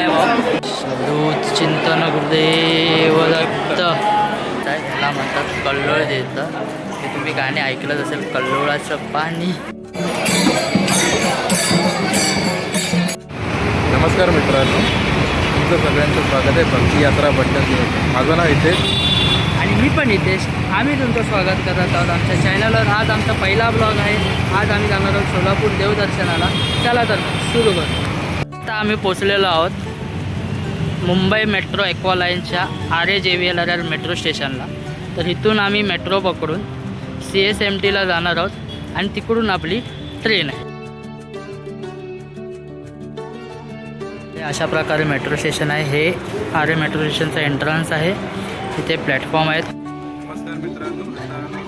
भाऊ. सदूत चिंतन गुरुदेव दत्त. ह्याला म्हणतात कल्लोळ देतं. हे तुम्ही गाणे ऐकलंच असेल, कल्लोळाचं पाणी. नमस्कार मित्रांनो, तुमचं सगळ्यांचं स्वागत आहे भक्ती यात्रा बंडल. माझं नाव हितेश आणि मी पण हितेश. आम्ही तुमचं स्वागत करत आहोत आमच्या चॅनलवर. आज आमचा पहिला ब्लॉग आहे. आज आम्ही जाणार आहोत सोलापूर देवदर्शनाला. चला तर सुरू करू. आता आम्ही पोचलेलो आहोत मुंबई मेट्रो एक्वालाईनच्या RAJVLRR मेट्रो स्टेशनला. तर इथून आम्ही मेट्रो पकडून CSMTला जाणार आहोत आणि तिकडून आपली ट्रेन आहे. अशा प्रकारे मेट्रो स्टेशन आहे. हे RA मेट्रो स्टेशनचं एंट्रन्स आहे. इथे प्लॅटफॉर्म आहेत. नमस्कार मित्रांनो,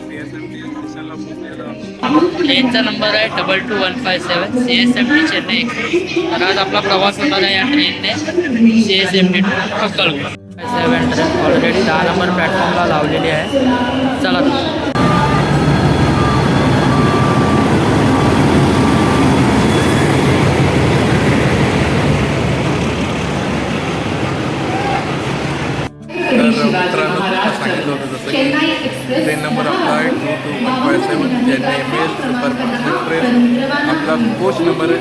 CSMT स्टेशनला पोहोचलेलो आहोत. ट्रेनचा नंबर आहे 22157 CSMT चेन्नई एक्सप्रेस. तर आज आपला प्रवास होणार आहे या ट्रेनने CSMT to Akkalkot. 7 train already 10 number प्लॅटफॉर्मला लावलेली आहे. चला मित्रांनो, सांगितलं होतं जसं की ट्रेन नंबर आपला आहे 22157 चेन्नई मेल सुपरफास्ट एक्सप्रेस. आपला कोच नंबर आहे.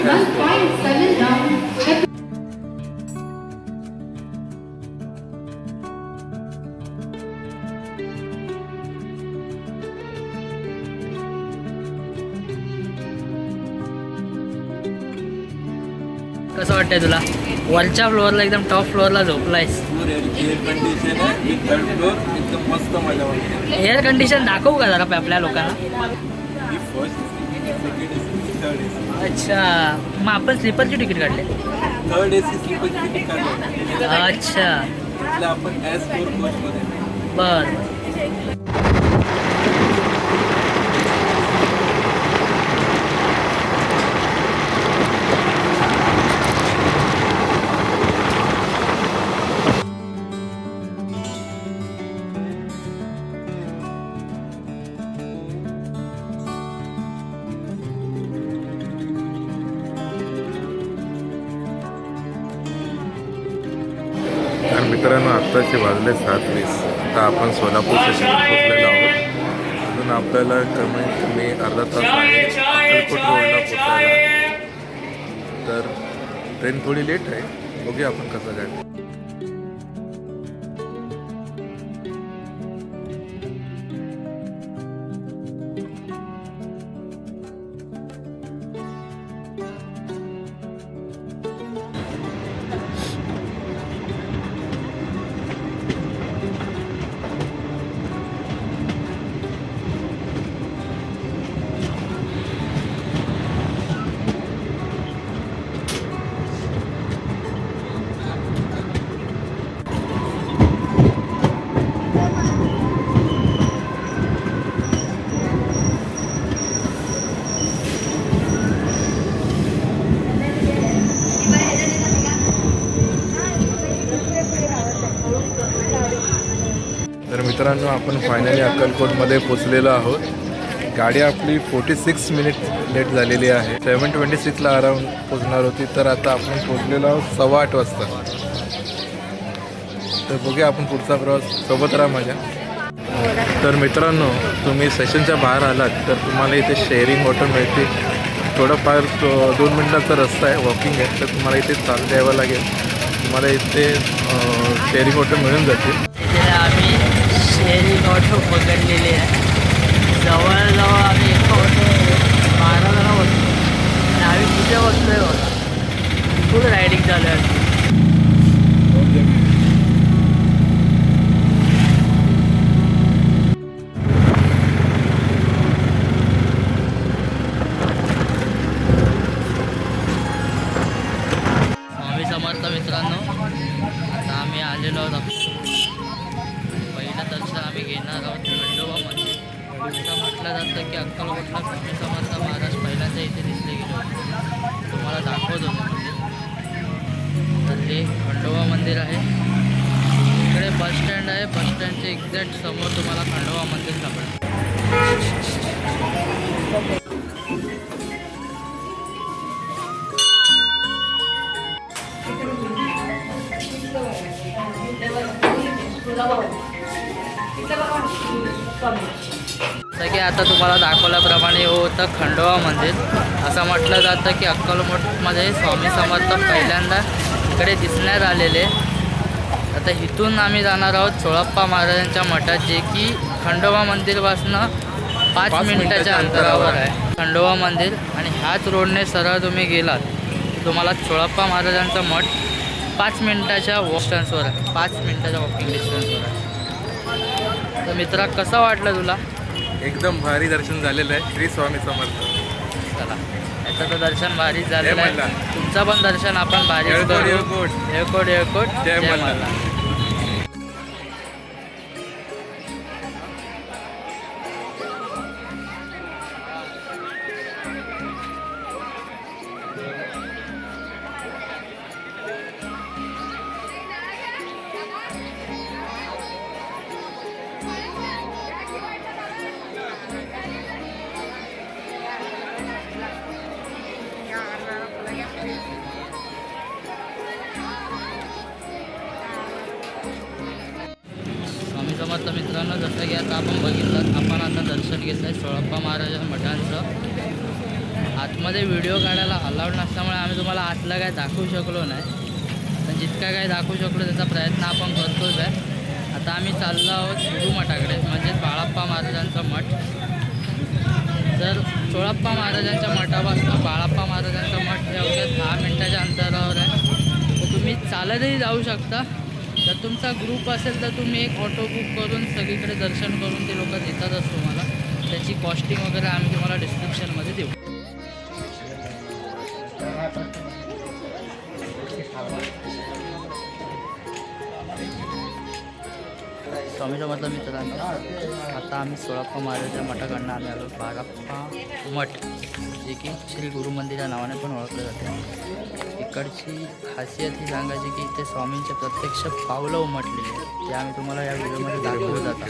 कसं वाटतंय तुला? वरच्या फ्लोअरला एकदम टॉप फ्लोअरला झोपलायस. एअर कंडिशन आहे, थर्ड फ्लोअर, एकदम मस्त मजा वाटते. एअर कंडिशन दाखवू का जरा आपल्या लोकांना? ही फर्स्ट थर्ड AC. अच्छा, मग आपण स्लीपरची तिकीट काढले. थर्ड AC स्लीपरची तिकीट काढली. अच्छा, आपण S4 कोचमध्ये. बरं. तर मित्रांनो, आत्ताचे वाजले 7:20. आता आपण सोलापूर स्टेशनला पोहोचलेलो आहोत. अजून आपल्याला कमीत कमी अर्धा तास आहे अक्कलकोट रोडला पोहोचायला. तर ट्रेन थोडी लेट आहे, बघूया आपण कसं काय. तर मित्रांनो, आपण फायनली अक्कलकोटमध्ये पोचलेलो आहोत. गाडी आपली 46 मिनिट लेट झालेली आहे. 7:26ला अराउंड पोचणार होती. तर आता आपण पोचलेलो आहोत 8:15 वाजता. तर बघूया आपण पुढचा प्रवास. सोबत राहा माझ्या. तर मित्रांनो, तुम्ही स्टेशनच्या बाहेर आलात तर तुम्हाला इथे शेअरिंग ऑटो मिळते. थोडंफार 2 मिनिटाचा रस्ता आहे, वॉकिंग आहे. तर तुम्हाला इथे चालत यावं लागेल. तुम्हाला इथे शेअरिंग ऑटो मिळून जातील. आम्ही शेअरिंग ऑटो पकडलेले आहे. जवळजवळ आम्ही एका ऑटो 12 जण बसतो आणि आम्ही कुठे बसतोय बघा. फुल रायडिंग चालू आहे. स्वामी समर्थ मित्रांनो, आता आम्ही आलेलो आहोत. पहिलं दर्शन आम्ही घेणार आहोत खंडोबा मंदिर. असं म्हटलं जातं की अक्कलकोटला स्वामी समर्थ महाराज पहिल्यांदा इथे दिसले गेले होते. तुम्हाला दाखवत होतो मंदिर. तर ते खंडोबा मंदिर आहे. इकडे बस स्टँड आहे. बस स्टँडच्या एक्झॅक्ट समोर तुम्हाला खंडोबा मंदिर सापडेल. जसं की आता तुम्हाला दाखवल्याप्रमाणे हो होतं खंडोबा मंदिर. असं म्हटलं जातं की अक्कलकोटमध्ये स्वामी समर्थ पहिल्यांदा इकडे दिसण्यात आलेले. आता इथून आम्ही जाणार आहोत सोळप्पा महाराजांच्या मठात, जे की खंडोबा मंदिरपासनं 5 मिनिटाच्या अंतरावर आहे खंडोबा मंदिर. आणि ह्याच रोडने सरळ तुम्ही गेलात तुम्हाला सोळप्पा महाराजांचा मठ 5 मिनिटाच्या डिस्टन्सवर आहे. 5 मिनिटाच्या वॉकिंग डिस्टन्सवर आहे. तर मित्रा, कसं वाटलं तुला? एकदम भारी दर्शन झालेलं आहे. श्री स्वामी समर्थ. चला, याचं तर दर्शन भारीच झालेलं आहे. मल्हार. तुमचं पण दर्शन आपण भारीच येळकोट, करू. येळकोट. येळकोट येळकोट, जय जय मल्हार. मल्हार. स्वामी समर्थ मित्रांनो, जसं की आता आपण बघितलं, आपण आता दर्शन घेतलं आहे सोळप्पा महाराजा मठांचं. आतमध्ये व्हिडिओ काढायला अलाउड नसल्यामुळे आम्ही तुम्हाला आतलं काय दाखवू शकलो नाही, पण जितका काय दाखवू शकलो त्याचा प्रयत्न आपण करतोच आहे. आता आम्ही चाललो आहोत गुरु मठाकडे, म्हणजेच बाळप्पा महाराजांचा मठ. तर सोळप्पा महाराजांच्या मठापासून बाळप्पा महाराजांचा मठ हे अवघ्या 10 मिनिटाच्या अंतरावर आहे. तर तुम्ही चालतही जाऊ शकता. जर तुमचा ग्रुप असेल तर तुम्ही एक ऑटो बुक करून सगळीकडे दर्शन करून ते लोक देतातच तुम्हाला. त्याची कॉस्टिंग वगैरे आम्ही तुम्हाला डिस्क्रिप्शनमध्ये देऊ. स्वामी समर्थ मित्रांनो, आता आम्ही सोळप्पा महाराजांच्या मठाकडनं आम्ही आलो बाळप्पा मठ, जे की श्री गुरु मंदिर या नावाने पण ओळखलं जाते. इकडची खासियत ही सांगायची की इथे स्वामींचे प्रत्यक्ष पावलं उमटलेली आहेत, ते आम्ही तुम्हाला या व्हिडिओमध्ये दाखवलं जातात.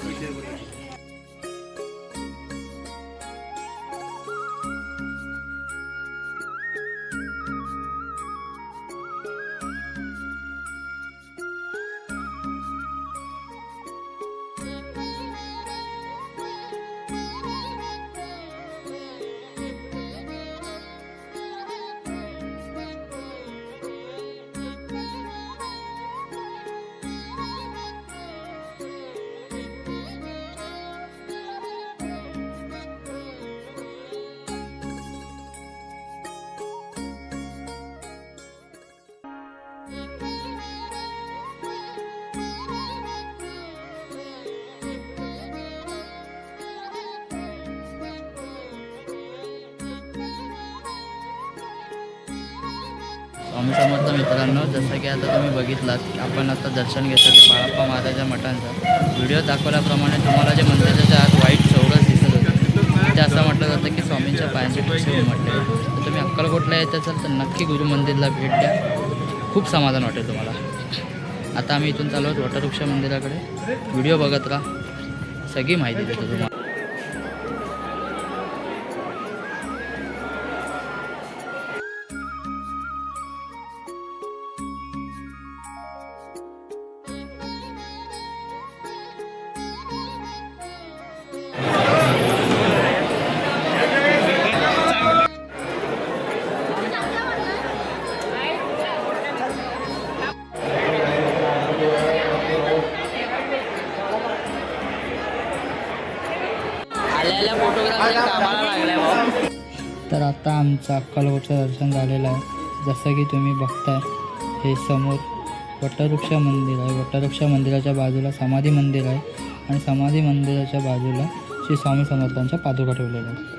स्वामी समर्थ मित्रांनो, जसं की आता तुम्ही बघितलात की आपण आता दर्शन घेतलं ते बाळप्पा महाराजा मठांचा. व्हिडिओ दाखवल्याप्रमाणे तुम्हाला जे मंदिराच्या आत व्हाईट चौरस दिसत होतं, ते असं म्हटलं जातं की स्वामींच्या पायांचे ठसे उमटले. तर तुम्ही अक्कलकोटला येत असाल तर नक्की गुरु मंदिरला भेट द्या, खूप समाधान वाटेल तुम्हाला. आता आम्ही इथून चालू आहोत वटवृक्ष मंदिराकडे. व्हिडिओ बघत राहा, सगळी माहिती देतो तुम्हाला. तर आता आमचं अक्कलकोटचं दर्शन झालेलं आहे. जसं की तुम्ही बघताय, हे समोर वटवृक्ष मंदिर आहे. वटवृक्ष मंदिराच्या बाजूला समाधी मंदिर आहे आणि समाधी मंदिराच्या बाजूला श्री स्वामी समर्थांच्या पादुका ठेवलेल्या आहेत.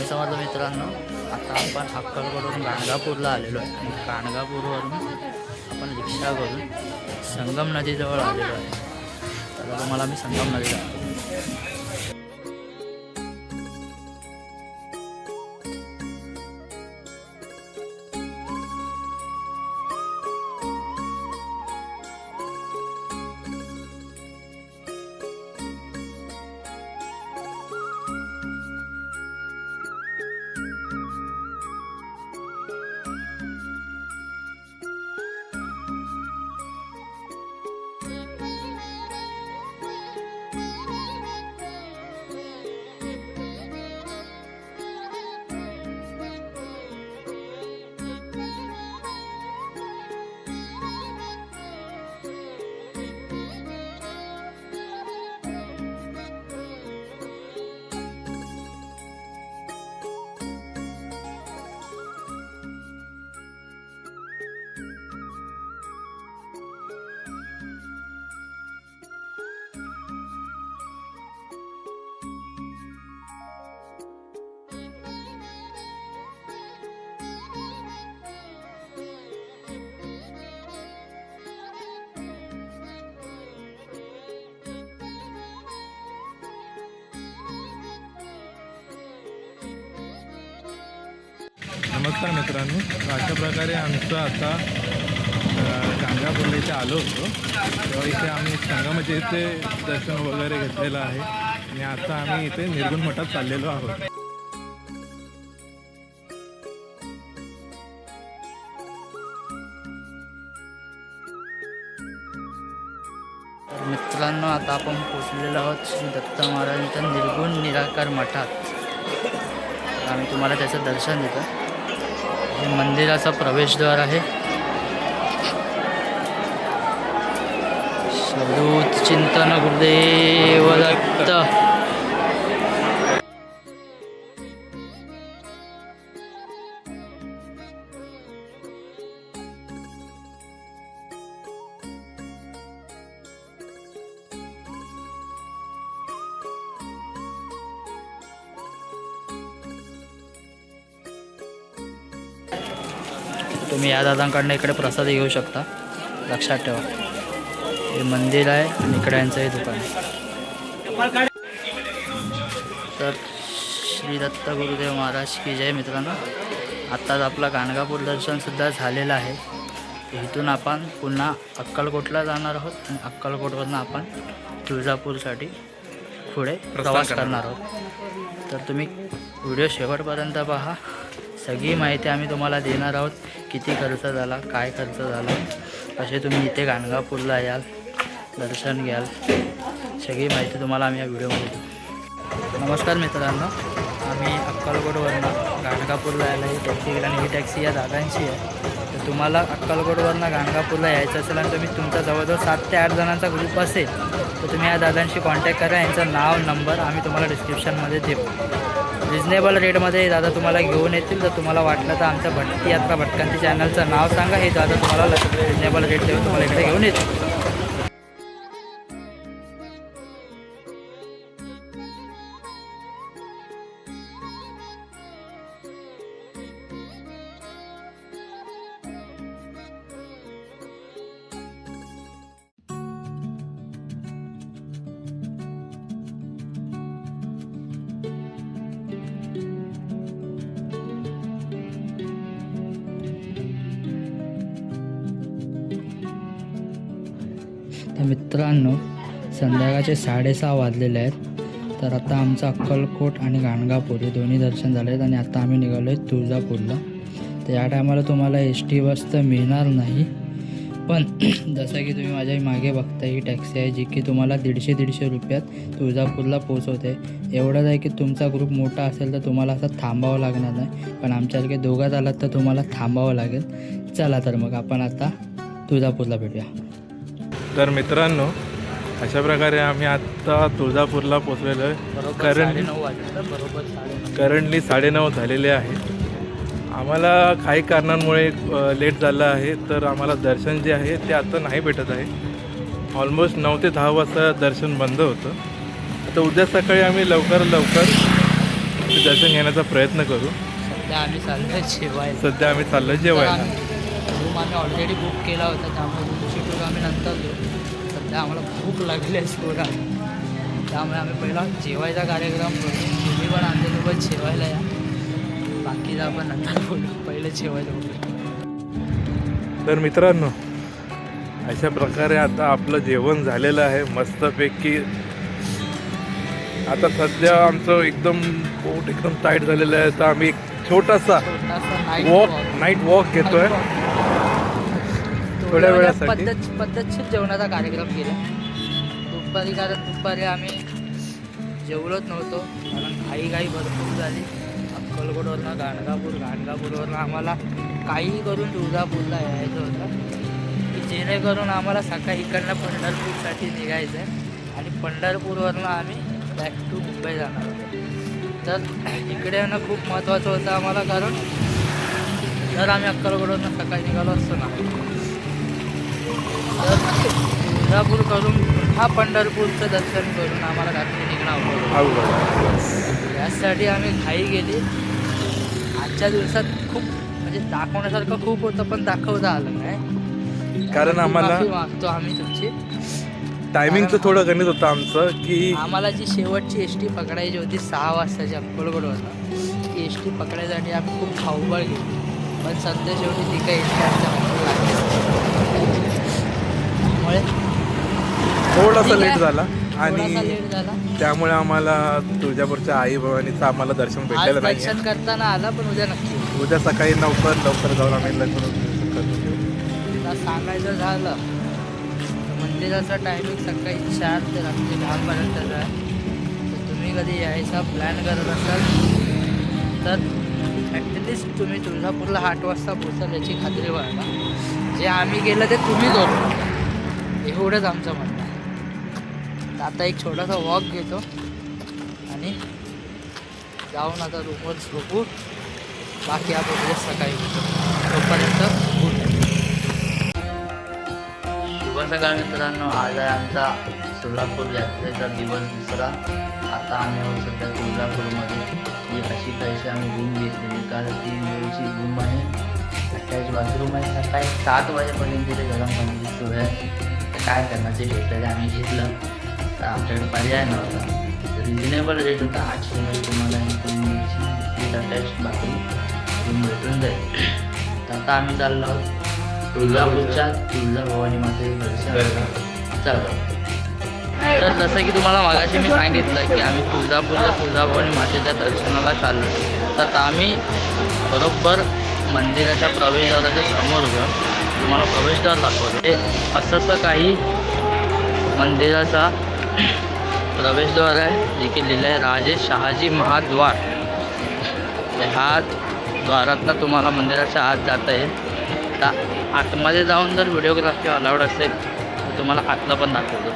स्वामी समर्थ मित्रांनो, आता आपण अक्कलकोटवरून गाणगापूरला आलेलो आहे आणि गाणगापूरवरून आपण रिक्षा करून संगम नदीजवळ आलेलो आहे. तर तुम्हाला मी संगम नदी दाखवतो. नमस्कार मित्रांनो, अशा प्रकारे आमचं आता गाणगापूरला इथे आलो होतो. तेव्हा इथे आम्ही संगमाच्या इथे दर्शन वगैरे घेतलेलं आहे आणि आता आम्ही इथे निर्गुण मठात चाललेलो आहोत. तर मित्रांनो, आता आपण पोचलेलो आहोत श्री दत्त महाराजांच्या निर्गुण निराकार मठात. आम्ही तुम्हाला त्याचं दर्शन देतो. हे मंदिराचा प्रवेशद्वार आहे. सर्वोच्च चिंतन गुरुदेव दत्त. तुम्ही या दादांकडनं इकडे प्रसाद घेऊ शकता. लक्षात ठेवा, हे मंदिर आहे आणि इकडे यांचं हे दुकान आहे. तर श्री दत्त गुरुदेव महाराज की जय. मित्रांनो, आत्ताच आपला गाणगापूर दर्शनसुद्धा झालेलं आहे. इथून आपण पुन्हा अक्कलकोटला जाणार आहोत आणि अक्कलकोटवरून आपण तुळजापूरसाठी पुढे प्रवास करणार आहोत. तर तुम्ही व्हिडिओ शेवटपर्यंत पहा. सगळी माहिती आम्ही तुम्हाला देणार आहोत. किती खर्च झाला, काय खर्च झाला, कसे तुम्ही इथे गाणगापूरला याल, दर्शन घ्याल, सगळी माहिती तुम्हाला आम्ही या व्हिडिओमध्ये देऊ. नमस्कार मित्रांनो, आम्ही अक्कलकोटवरनं गाणगापूरला यायला ही टॅक्सी गेला आणि ही टॅक्सी या दादांची आहे. तर तुम्हाला अक्कलकोटवरनं गाणगापूरला यायचं असेल आणि तुम्ही तुमचा जवळजवळ 7 ते 8 जणांचा ग्रुप असेल तर तुम्ही या दादांशी कॉन्टॅक्ट करा. यांचं नाव, नंबर आम्ही तुम्हाला डिस्क्रिप्शनमध्ये देऊ. रिजनेबल रेटमध्ये दादा तुम्हाला घेऊन येतील. जर तुम्हाला वाटलं तर आमच्या भटकी यात्रा भटकांती चॅनलचं नाव सांगा, हे दादा तुम्हाला रिजनेबल रेट देऊन तुम्हाला इकडे घेऊन येतील. तर मित्रांनो, संध्याकाळचे 6:30 वाजलेले आहेत. तर आता आमचं अक्कलकोट आणि गाणगापूर हे दोन्ही दर्शन झाले आहेत आणि आता आम्ही निघालो आहे तुळजापूरला. तर या टायमाला तुम्हाला SD बस तर मिळणार नाही, पण जसं की तुम्ही माझ्या मागे बघता, ही टॅक्सी आहे जी की तुम्हाला 150 रुपयात तुळजापूरला पोचवते. एवढंच आहे की तुमचा ग्रुप मोठा असेल तर तुम्हाला असं थांबावं लागणार नाही, पण आमच्यासारखे दोघात आलात तर तुम्हाला थांबावं लागेल. चला तर मग आपण आता तुळजापूरला भेटूया. तर मित्रांनो, अशा प्रकारे आम्ही आत्ता तुळजापूरला पोचलेलो आहे. करंटली 9:30 झालेले आहे. आम्हाला काही कारणांमुळे लेट झालं आहे, तर आम्हाला दर्शन जे आहे ते आता नाही भेटत आहे. ऑलमोस्ट 9 ते 10 वाजता दर्शन बंद होतं. आता उद्या सकाळी आम्ही लवकर व्यवस्थित दर्शन घेण्याचा प्रयत्न करू. सध्या आम्ही चाललोय जेवायला. सध्या आम्ही चाललो जेवायला. रूम आम्ही ऑलरेडी बुक केला होता, त्यामुळे रूमची टूर आम्ही नंतर घेऊ. सध्या आम्हाला भूक लागली आहे सोडा, त्यामुळे आम्ही पहिला जेवायचा कार्यक्रम करू. तुम्ही पण आमच्यासोबत जेवायला या, बाकीचं आपण नंतर बोलू. पहिले जेवायला बोलू. तर मित्रांनो, अशा प्रकारे आता आपलं जेवण झालेलं आहे मस्तपैकी. आता सध्या आमचं एकदम पोट एकदम टाईट झालेलं आहे, तर आम्ही एक छोटासा नाईट वॉक घेतोय थोड्या वेळासाठी. पद्धतशीर जेवणाचा कार्यक्रम केला दुपारी, कारण दुपारी आम्ही जेवलोच नव्हतो, कारण घाई भरपूर झाली. अक्कलकोटवरनं गाणगापूरवरनं आम्हाला काही करून तुळजापूरला यायचं होतं, की जेणेकरून आम्हाला सकाळी इकडनं पंढरपूरसाठी निघायचं आहे आणि पंढरपूरवरनं आम्ही बॅक टू मुंबई जाणार होतो. तर इकडे येणं खूप महत्त्वाचं होतं आम्हाला, कारण जर आम्ही अक्कलकोटवरनं सकाळी निघालो असतो ना, तर तुळजापूर करून पुन्हा पंढरपूरचं दर्शन करून आम्हाला रात्री निघणं होतं. यासाठी आम्ही घाई गेली. आजच्या दिवसात खूप म्हणजे दाखवण्यासारखं खूप होतं, पण दाखवता आलं नाही, कारण आम्हाला मागतो आम्ही तुमची. टायमिंगचं थोडं गणित होतं आमचं, की आम्हाला जी शेवटची एस टी पकडायची होती 6 वाजताची अक्कलकोटवरनं, ती एस टी पकडायसाठी आम्ही खूप धावपळ केली, पण सध्या शेवटी ती काही एस टी आमच्या त्यामुळे थोडासा लेट झाला आणि लेट झाला. त्यामुळे आम्हाला तुळजापूरच्या आई भवानीचं आम्हाला दर्शन भेटलेलं नाही. दर्शन करताना आला, पण उद्या नक्की. उद्या सकाळी लवकर जाऊन आम्ही लग्न सांगायचं झालं मंदिराचा टायमिंग सकाळी 4 ते रात्री 10पर्यंतचा आहे. तर तुम्ही कधी यायचा प्लॅन करत असाल तर ॲटलिस्ट तुम्ही तुळजापूरला 8 वाजता पोचाल याची खात्री बाळगा. जे आम्ही केलं ते तुम्ही करू, एवढंच आमचं म्हणणं आहे. तर आता एक छोटासा वॉक घेतो आणि जाऊन आता रूमवर झोपू. बाकी आपण उद्या सकाळी घेतो. तोपर्यंत शुभ सकाळ मित्रांनो. आज आहे आमचा सोलापूर यात्रेचा दिवस 2रा. आता आम्ही आहोत सध्या तुळजापूरमध्ये. ही अशी काहीशी आम्ही रूम घेतलेली, कारण 3 वेळची रूम आहे, अटॅच बाथरूम आहे. सकाळी 7 वाजेपर्यंत तिथे गरम पाण्याची सोय आहे. तर काय करणार, जे भेटलं आम्ही घेतलं, तर आमच्याकडे पर्याय नव्हता. रिजनेबल रेट होता. 800 मध्ये तुम्हाला अटॅच बाथरूम रूम भेटून जाईल. तर आता आम्ही चाललो आहोत तुळजापूरच्या तुळजाभवानी मातेचं दर्शन. चला. तर जसं की तुम्हाला मागाशी मी सांगितलं की आम्ही तुळजापूरच्या तुळजाभवानी मातेच्या दर्शनाला चाललो. तर आता आम्ही बरोबर मंदिराच्या प्रवेशद्वाराच्या समोर घेऊन तुम्हाला प्रवेशद्वार दाखवतो. हे असं तर काही मंदिराचा प्रवेशद्वार आहे, जे की लिहिलं आहे राजे शहाजी महाद्वार. ह्या द्वारातनं तुम्हाला मंदिराच्या आत जाता येईल. तर आतमध्ये जाऊन जर व्हिडिओग्राफी अलाउड असेल तर तुम्हाला आतलं पण दाखवतो.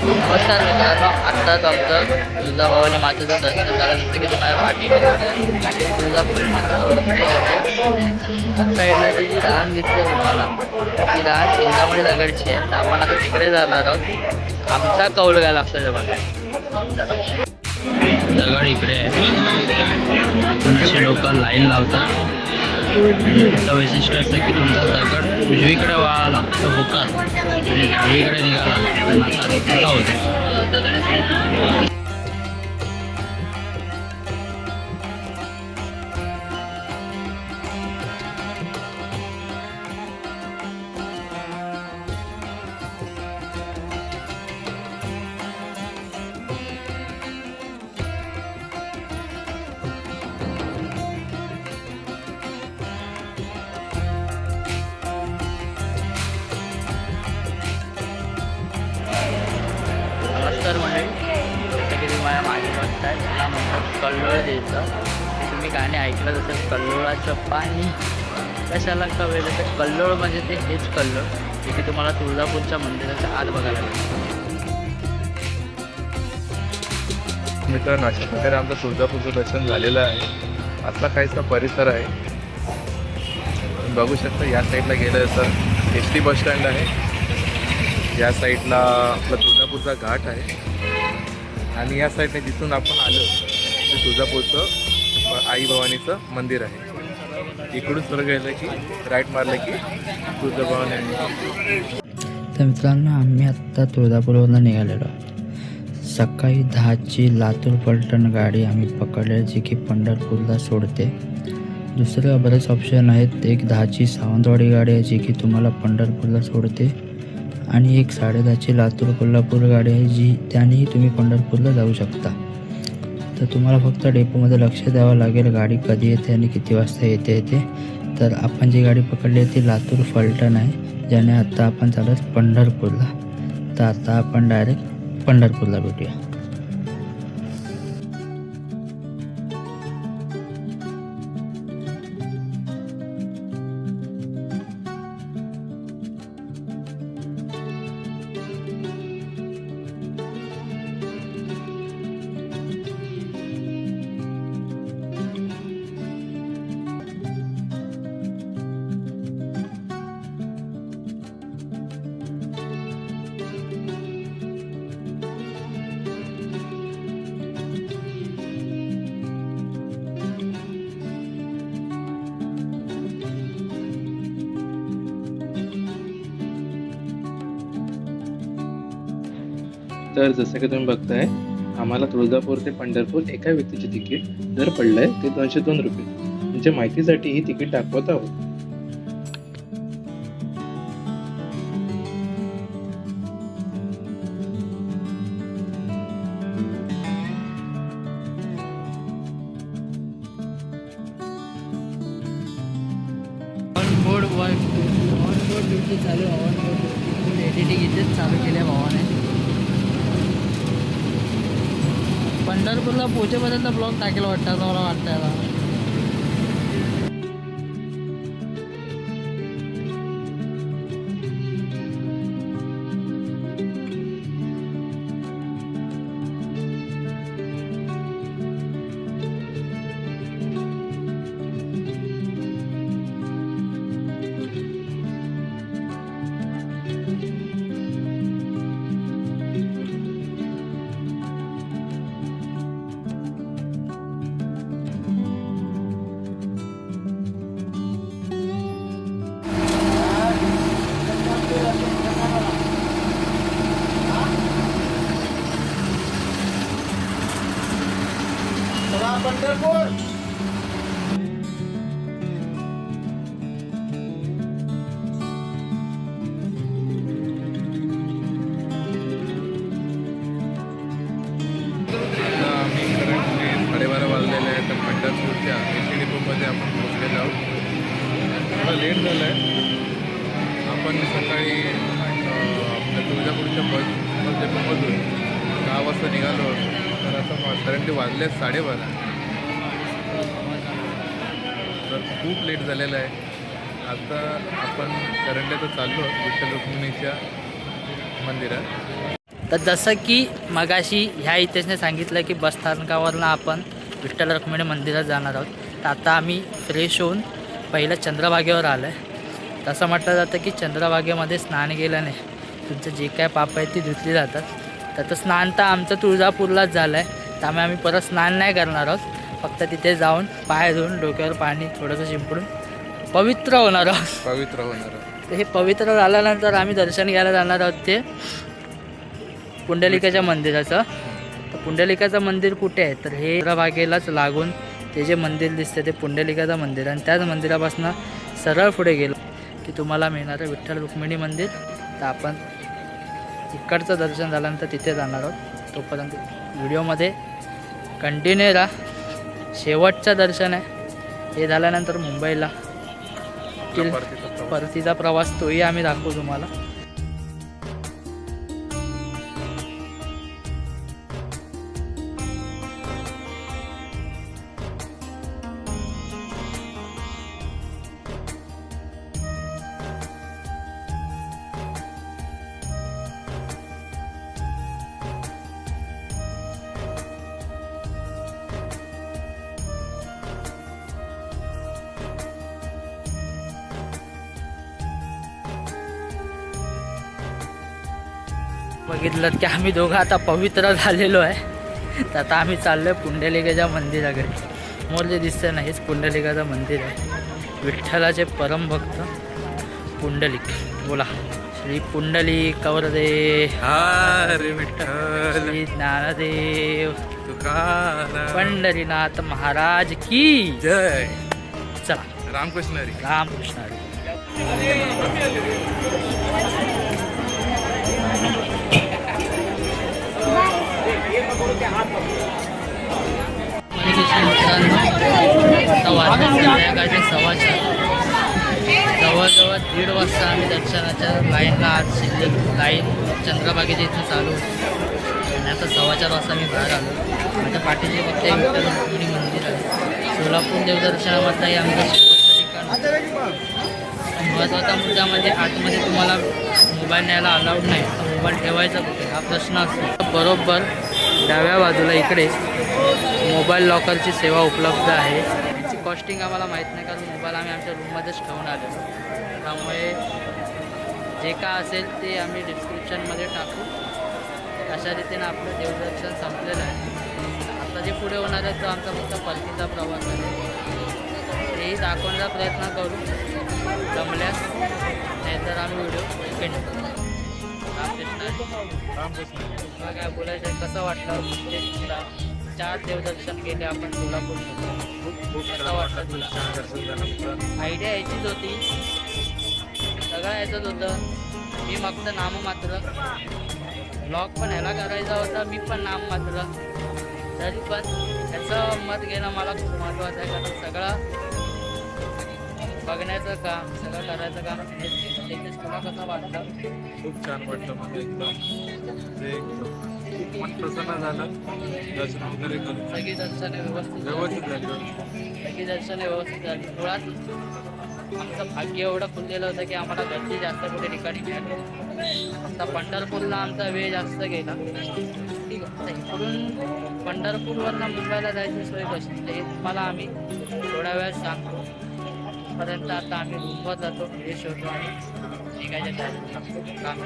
नमस्कार मित्रांनो, आत्ताच आमचं तुळजाभवानी मातेचं दर्शन झालं. जसं की तुम्हाला पाठी तुळजापूर साईडला जी रान घेतली तुम्हाला, ती रान चिंतामणी दगडची आहे. तर आपण आता तिकडे जाणार आहोत. आमचा कौल घ्यायला लागतो बघा. दगड इकडे आहे, लोक लाईन लावतात. इथलं वैशिष्ट्य असं की तुमचा दगड उजवीकडे वाळा लागतो होकार आणि डावीकडे निघाला असा होतो. नमस्कार म्हणजे जसं की तुम्ही माझ्या मागे बघताय त्याला म्हणतात कल्लोळ द्यायचं. ते तुम्ही गाणे ऐकलं जसं कल्लोळाचं पाणी कशाला कवेल तर कल्लोळ म्हणजे ते हेच कल्लोळ जे की तुम्हाला तुळजापूरच्या मंदिराच्या आत बघायला मिळतं. मित्रांनो, अशा प्रकारे आमचं तुळजापूरचं दर्शन झालेलं आहे. असा काहीसा परिसर आहे. बघू शकता या साईडला गेलं तर एस टी बस स्टँड आहे. या साईडला आपला तुळजापूरचा घाट आहे आणि या साईडने जिथून आपण आलो ते तुळजापूरचं आई भवानीचं मंदिर आहे. इकडून सुरू गेलं की राईट मारलं की तुळजाभवानी आहे. तर मित्रांनो, आम्ही आत्ता तुळजापूरवरून निघालेलो आहोत. सकाळी 10ची लातूर पलटण गाडी आम्ही पकडली जी की पंढरपूरला सोडते. दुसरे बरेच ऑप्शन आहेत. एक 10ची सावंतवाडी गाडी आहे जी की तुम्हाला पंढरपूरला सोडते आणि एक 10:30ची लातूर कोल्हापूर गाडी आहे जी त्यानेही तुम्ही पंढरपूरला जाऊ शकता. तर तुम्हाला फक्त डेपोमध्ये लक्ष द्यावं लागेल गाडी कधी येते आणि किती वाजता येते. तर आपण जी गाडी पकडली आहे ती लातूर फलटण आहे ज्याने आत्ता आपण चालत पंढरपूरला. तर आता आपण डायरेक्ट पंढरपूरला भेटूया. तर जसं की तुम्ही बघताय आम्हाला तुळजापूर ते पंढरपूर एका व्यक्तीचे तिकीट जर पडलंय ते 202 रुपये. म्हणजे माहितीसाठी ही तिकीट दाखवत आहोत. ऑन बोर्ड ड्युटी चालू आहे. ऑन बोर्ड एडिटिंग इथेच चालू केल्या भावाने. पंढरपूरला पोहोचेपर्यंत ब्लॉग टाकेल वाटतं असं मला वाटतं याला. पंढरपूरच्या एस टी डिपोमध्ये आपण पोहोचलेलो आहोत. थोडा लेट झाला आहे. आपण सकाळी आपल्या तुळजापूरच्या बस डेपोमधून 10 वाजता निघालो. तर आता करंटली वाजले 12:30. तर खूप लेट झालेलं आहे. आता आपण करंटली तर चाललो विठ्ठल रुक्मिणीच्या मंदिरात. तर जसं की मगाशी ह्या इथेचने सांगितलं की बसस्थानकावरनं आपण विठ्ठल रुक्मिणी मंदिरात जाणार आहोत. तर आता आम्ही फ्रेश होऊन पहिलं चंद्रभागेवर आलो आहे. तसं म्हटलं जातं की चंद्रभागेमध्ये स्नान केल्याने तुमचं जे काय पाप आहेत ती धुतली जातात. तर स्नान तर आमचं तुळजापूरलाच झालं आहे. त्यामुळे आम्ही परत स्नान नाही करणार आहोत. फक्त तिथे जाऊन पाय धुवून डोक्यावर पाणी थोडंसं शिंपडून पवित्र होणार आहोत. पवित्र होणार. तर हे पवित्र झाल्यानंतर आम्ही दर्शन घ्यायला जाणार आहोत ते पुंडलिकाच्या मंदिराचं. तर पुंडलिकाचं मंदिर कुठे आहे तर हे भागेलाच लागून ते जे मंदिर दिसते ते पुंडलिकाचं मंदिर. आणि त्याच मंदिरापासून सरळ पुढे गेलो की तुम्हाला मिळणार आहे विठ्ठल रुक्मिणी मंदिर. तर आपण इकडचं दर्शन झाल्यानंतर तिथे जाणार आहोत. तोपर्यंत व्हिडिओमध्ये कंटिन्यू राहा. शेवटचं दर्शन आहे. हे झाल्यानंतर मुंबईला परतीचा प्रवास तोही आम्ही दाखवू तुम्हाला. बघितलं की आम्ही दोघं आता पवित्र झालेलो आहे. तर आता आम्ही चाललो आहे पुंडलिकाच्या मंदिराकडे. समोर जे दिसतं ना हेच पुंडलिकाचं मंदिर आहे. विठ्ठलाचे परमभक्त पुंडलिक. बोला श्री पुंडलिक कवरदे हरे विठ्ठल श्री ज्ञानदेव तुकाराम पंढरीनाथ महाराज की जय. चला रामकृष्ण हरी. रामकृष्ण हरी. संध्याकाळचे 4:15 जवळजवळ 1:30 वाजता आम्ही दर्शनाच्या लाईनला आज शिल्लक लाईन चंद्रभागेच्या इथून चालू होती. आणि आता 4:15 वाजता मी बाहेर आलो. माझ्या पाठीचे फक्त एक विठ्ठल रुक्मिणी मंदिर आहे. सोलापूर देवदर्शनामधलाही आमचं शेवटचं ठिकाण. महत्त्वाचा मुद्दा म्हणजे आतमध्ये तुम्हाला मोबाईल न्यायला अलाउड नाही. तर मोबाईल ठेवायचा कुठे हा प्रश्न असतो. बरोबर डाव्या बाजूला इकडे मोबाईल लॉकरची सेवा उपलब्ध आहे. त्याची कॉस्टिंग आम्हाला माहीत नाही कारण मोबाईल आम्ही आमच्या रूममध्येच ठेवून आलो. त्यामुळे जे का असेल ते आम्ही डिस्क्रिप्शनमध्ये टाकू. अशा रीतीने आपलं देवदर्शन संपलेलं आहे. आता जे पुढे होणार आहे तो आमचा फक्त परतीचा प्रवास आहे. तेही दाखवण्याचा प्रयत्न करू जमल्यास. नाहीतर आम्ही व्हिडिओ एंड करू. तुला काय बोलायचं आहे कसं वाटलं ते 4 देवदर्शन केले आपण सोलापूर. कसं वाटलं तुला? आयडिया याचीच होती. सगळं याचंच होतं. मी फक्त नाममात्र ब्लॉग पण ह्याला करायचा होता. मी पण नाममात्र. तरी पण ह्याचं मत घेणं मला खूप महत्त्वाचं आहे कारण सगळं बघण्याचं काम सगळं करायचं काम त्याच्याच. तुला कसं वाटतं? खूप छान वाटलं मला. एकदम मन प्रसन्न झालं. दर्शन वगैरे करून सगळी दर्शने व्यवस्थित झाली. सगळी दर्शने व्यवस्थित झाली. मुळात आमचं भाग्य एवढं खुललेलं होतं की आम्हाला गर्दी जास्त कुठे ठिकाणी मिळाली. आता पंढरपूरला आमचा वेळ जास्त गेला. ठीक आहे. इकडून पंढरपूरवरनं मुंबईला जायची सोय कशी ते तुम्हाला आम्ही थोड्या वेळात सांगतो. पर्यंत आता आम्ही रूमवर जातो. फ्रेश होतो आणि निघायच्या काम.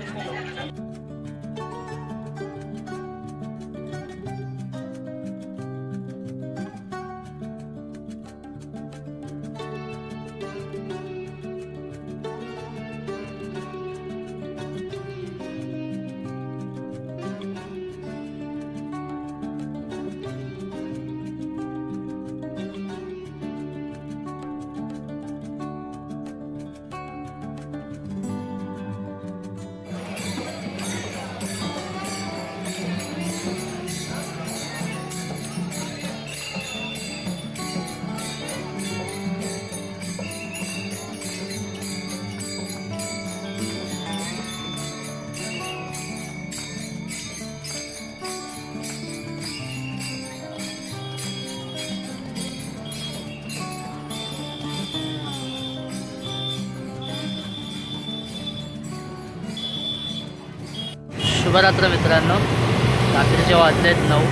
शुभरात्र मित्रांनो. रात्रीचे वाजलेत 9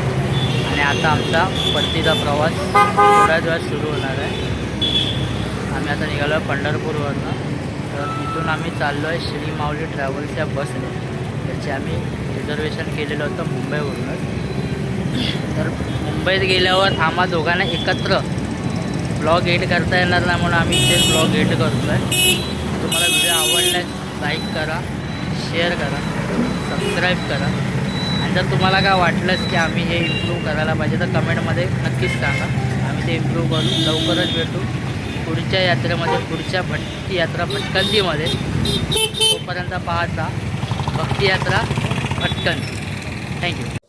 आणि आता आमचा परतीचा प्रवास थोड्याच वेळात सुरू होणार आहे. आम्ही आता निघालो आहे पंढरपूरवरनं. तर तिथून आम्ही चाललो आहे श्री माऊली ट्रॅव्हल्सच्या बसने. त्याचे आम्ही रिझर्वेशन केलेलं होतं मुंबईवरूनच. तर मुंबईत गेल्यावर आम्हा दोघांना एकत्र ब्लॉग एड करता येणार नाही म्हणून आम्ही इथेच ब्लॉग एड करतो आहे. तुम्हाला व्हिडिओ आवडल्यास लाईक करा, शेअर करा, सबस्क्राईब करा. आणि जर तुम्हाला काय वाटलंच की आम्ही हे इम्प्रूव्ह करायला पाहिजे तर कमेंटमध्ये नक्कीच सांगा. आम्ही ते इम्प्रूव्ह करू. लवकरच भेटू पुढच्या यात्रेमध्ये, पुढच्या भक्ती यात्रा भटकंतीमध्ये. तोपर्यंत पाहता भक्ती यात्रा भटकंती. थँक्यू.